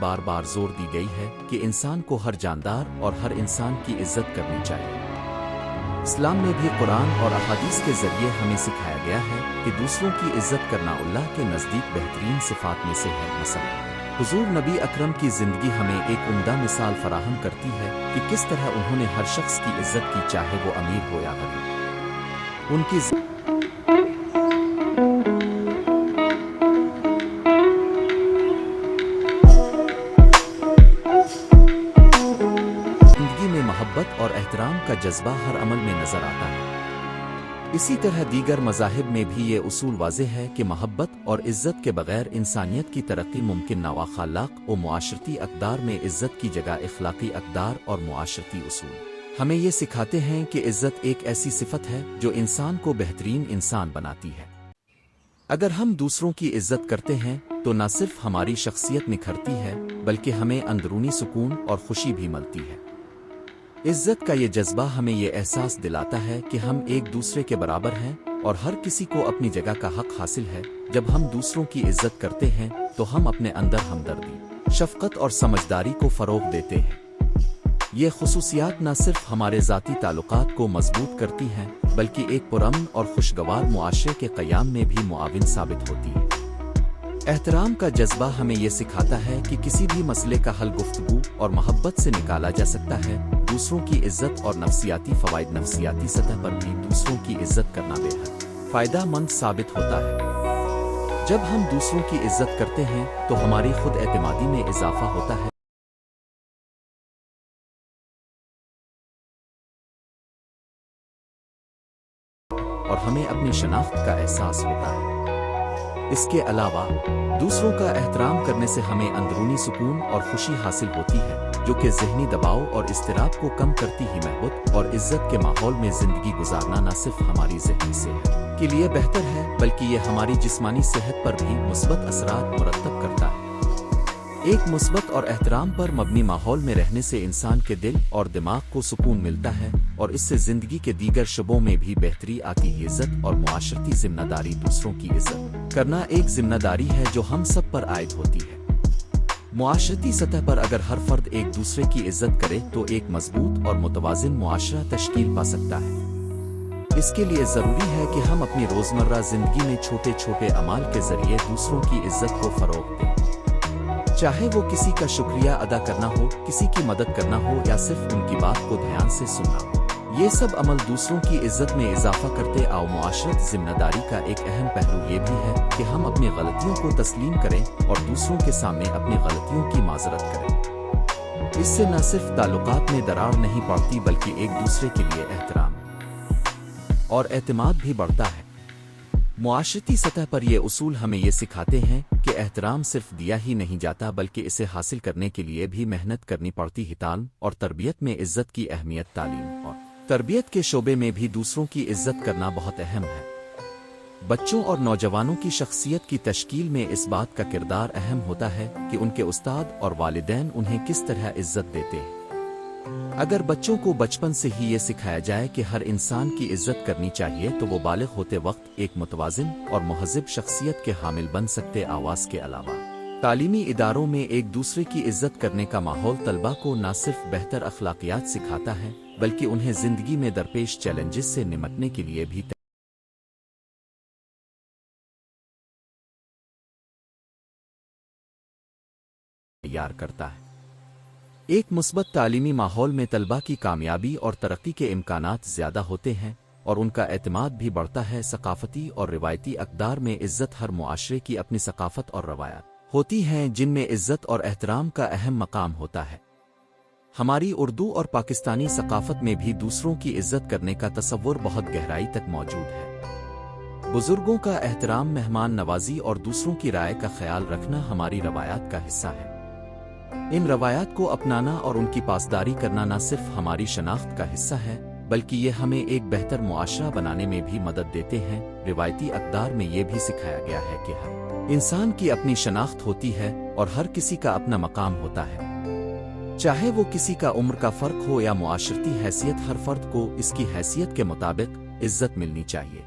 بار بار زور دی گئی ہے کہ انسان کو ہر جاندار اور ہر انسان کی عزت کرنی چاہیے۔ اسلام میں بھی قرآن اور احادیث کے ذریعے ہمیں سکھایا گیا ہے کہ دوسروں کی عزت کرنا اللہ کے نزدیک بہترین صفات میں سے ہے۔ مثلا حضور نبی اکرم کی زندگی ہمیں ایک عمدہ مثال فراہم کرتی ہے کہ کس طرح انہوں نے ہر شخص کی عزت کی، چاہے وہ امیر ہو یا غریب۔ ان کی زندگی میں محبت اور احترام کا جذبہ ہر عمل میں نظر آتا ہے۔ اسی طرح دیگر مذاہب میں بھی یہ اصول واضح ہے کہ محبت اور عزت کے بغیر انسانیت کی ترقی ممکن نہ۔ اخلاق و معاشرتی اقدار میں عزت کی جگہ اخلاقی اقدار اور معاشرتی اصول ہمیں یہ سکھاتے ہیں کہ عزت ایک ایسی صفت ہے جو انسان کو بہترین انسان بناتی ہے۔ اگر ہم دوسروں کی عزت کرتے ہیں تو نہ صرف ہماری شخصیت نکھرتی ہے بلکہ ہمیں اندرونی سکون اور خوشی بھی ملتی ہے۔ عزت کا یہ جذبہ ہمیں یہ احساس دلاتا ہے کہ ہم ایک دوسرے کے برابر ہیں اور ہر کسی کو اپنی جگہ کا حق حاصل ہے۔ جب ہم دوسروں کی عزت کرتے ہیں تو ہم اپنے اندر ہمدردی، شفقت اور سمجھداری کو فروغ دیتے ہیں۔ یہ خصوصیات نہ صرف ہمارے ذاتی تعلقات کو مضبوط کرتی ہیں بلکہ ایک پرامن اور خوشگوار معاشرے کے قیام میں بھی معاون ثابت ہوتی ہے۔ احترام کا جذبہ ہمیں یہ سکھاتا ہے کہ کسی بھی مسئلے کا حل گفتگو اور محبت سے نکالا جا سکتا ہے۔ دوسروں کی عزت اور نفسیاتی فوائد، نفسیاتی سطح پر بھی دوسروں کی عزت کرنا بے حد فائدہ مند ثابت ہوتا ہے۔ جب ہم دوسروں کی عزت کرتے ہیں تو ہماری خود اعتمادی میں اضافہ ہوتا ہے اور ہمیں اپنی شناخت کا احساس ہوتا ہے۔ اس کے علاوہ دوسروں کا احترام کرنے سے ہمیں اندرونی سکون اور خوشی حاصل ہوتی ہے جو کہ ذہنی دباؤ اور اضطراب کو کم کرتی ہے۔ محبت اور عزت کے ماحول میں زندگی گزارنا نہ صرف ہماری ذہنی صحت کے لیے بہتر ہے بلکہ یہ ہماری جسمانی صحت پر بھی مثبت اثرات مرتب کرتا ہے۔ ایک مثبت اور احترام پر مبنی ماحول میں رہنے سے انسان کے دل اور دماغ کو سکون ملتا ہے اور اس سے زندگی کے دیگر شعبوں میں بھی بہتری آتی ہے۔ عزت اور معاشرتی ذمہ داری، دوسروں کی عزت کرنا ایک ذمہ داری ہے جو ہم سب پر عائد ہوتی ہے۔ معاشرتی سطح پر اگر ہر فرد ایک دوسرے کی عزت کرے تو ایک مضبوط اور متوازن معاشرہ تشکیل پا سکتا ہے۔ اس کے لیے ضروری ہے کہ ہم اپنی روزمرہ زندگی میں چھوٹے چھوٹے اعمال کے ذریعے دوسروں کی عزت کو فروغ دیں، چاہے وہ کسی کا شکریہ ادا کرنا ہو، کسی کی مدد کرنا ہو یا صرف ان کی بات کو دھیان سے سننا ہو۔ یہ سب عمل دوسروں کی عزت میں اضافہ کرتے آؤ۔ معاشرت ذمہ داری کا ایک اہم پہلو یہ بھی ہے کہ ہم اپنی غلطیوں کو تسلیم کریں اور دوسروں کے سامنے اپنی غلطیوں کی معذرت کریں۔ اس سے نہ صرف تعلقات میں دراڑ نہیں پڑتی بلکہ ایک دوسرے کے لیے احترام اور اعتماد بھی بڑھتا ہے۔ معاشرتی سطح پر یہ اصول ہمیں یہ سکھاتے ہیں کہ احترام صرف دیا ہی نہیں جاتا بلکہ اسے حاصل کرنے کے لیے بھی محنت کرنی پڑتی ہے۔ تعلیم اور تربیت میں عزت کی اہمیت، تعلیم اور تربیت کے شعبے میں بھی دوسروں کی عزت کرنا بہت اہم ہے۔ بچوں اور نوجوانوں کی شخصیت کی تشکیل میں اس بات کا کردار اہم ہوتا ہے کہ ان کے استاد اور والدین انہیں کس طرح عزت دیتے ہیں۔ اگر بچوں کو بچپن سے ہی یہ سکھایا جائے کہ ہر انسان کی عزت کرنی چاہیے تو وہ بالغ ہوتے وقت ایک متوازن اور مہذب شخصیت کے حامل بن سکتے۔ آواز کے علاوہ تعلیمی اداروں میں ایک دوسرے کی عزت کرنے کا ماحول طلبہ کو نہ صرف بہتر اخلاقیات سکھاتا ہے بلکہ انہیں زندگی میں درپیش چیلنجز سے نمٹنے کے لیے بھی تیار کرتا ہے۔ ایک مثبت تعلیمی ماحول میں طلبہ کی کامیابی اور ترقی کے امکانات زیادہ ہوتے ہیں اور ان کا اعتماد بھی بڑھتا ہے۔ ثقافتی اور روایتی اقدار میں عزت، ہر معاشرے کی اپنی ثقافت اور روایات ہوتی ہیں جن میں عزت اور احترام کا اہم مقام ہوتا ہے۔ ہماری اردو اور پاکستانی ثقافت میں بھی دوسروں کی عزت کرنے کا تصور بہت گہرائی تک موجود ہے۔ بزرگوں کا احترام، مہمان نوازی اور دوسروں کی رائے کا خیال رکھنا ہماری روایات کا حصہ ہے۔ ان روایات کو اپنانا اور ان کی پاسداری کرنا نہ صرف ہماری شناخت کا حصہ ہے بلکہ یہ ہمیں ایک بہتر معاشرہ بنانے میں بھی مدد دیتے ہیں۔ روایتی اقدار میں یہ بھی سکھایا گیا ہے کہ ہر انسان کی اپنی شناخت ہوتی ہے اور ہر کسی کا اپنا مقام ہوتا ہے، چاہے وہ کسی کا عمر کا فرق ہو یا معاشرتی حیثیت۔ ہر فرد کو اس کی حیثیت کے مطابق عزت ملنی چاہیے۔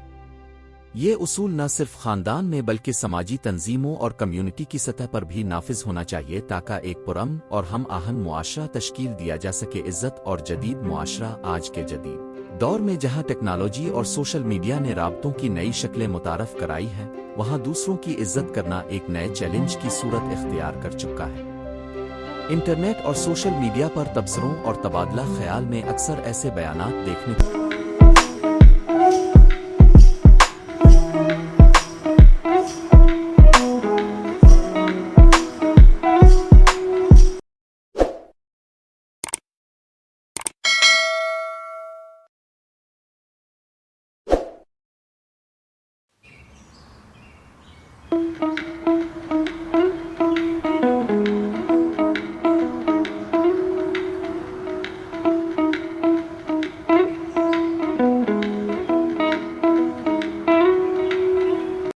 یہ اصول نہ صرف خاندان میں بلکہ سماجی تنظیموں اور کمیونٹی کی سطح پر بھی نافذ ہونا چاہیے تاکہ ایک پرامن اور ہم آہنگ معاشرہ تشکیل دیا جا سکے۔ عزت اور جدید معاشرہ آج کے جدید دور میں جہاں ٹیکنالوجی اور سوشل میڈیا نے رابطوں کی نئی شکلیں متعارف کرائی ہیں، وہاں دوسروں کی عزت کرنا ایک نئے چیلنج کی صورت اختیار کر چکا ہے۔ انٹرنیٹ اور سوشل میڈیا پر تبصروں اور تبادلہ خیال میں اکثر ایسے بیانات دیکھنے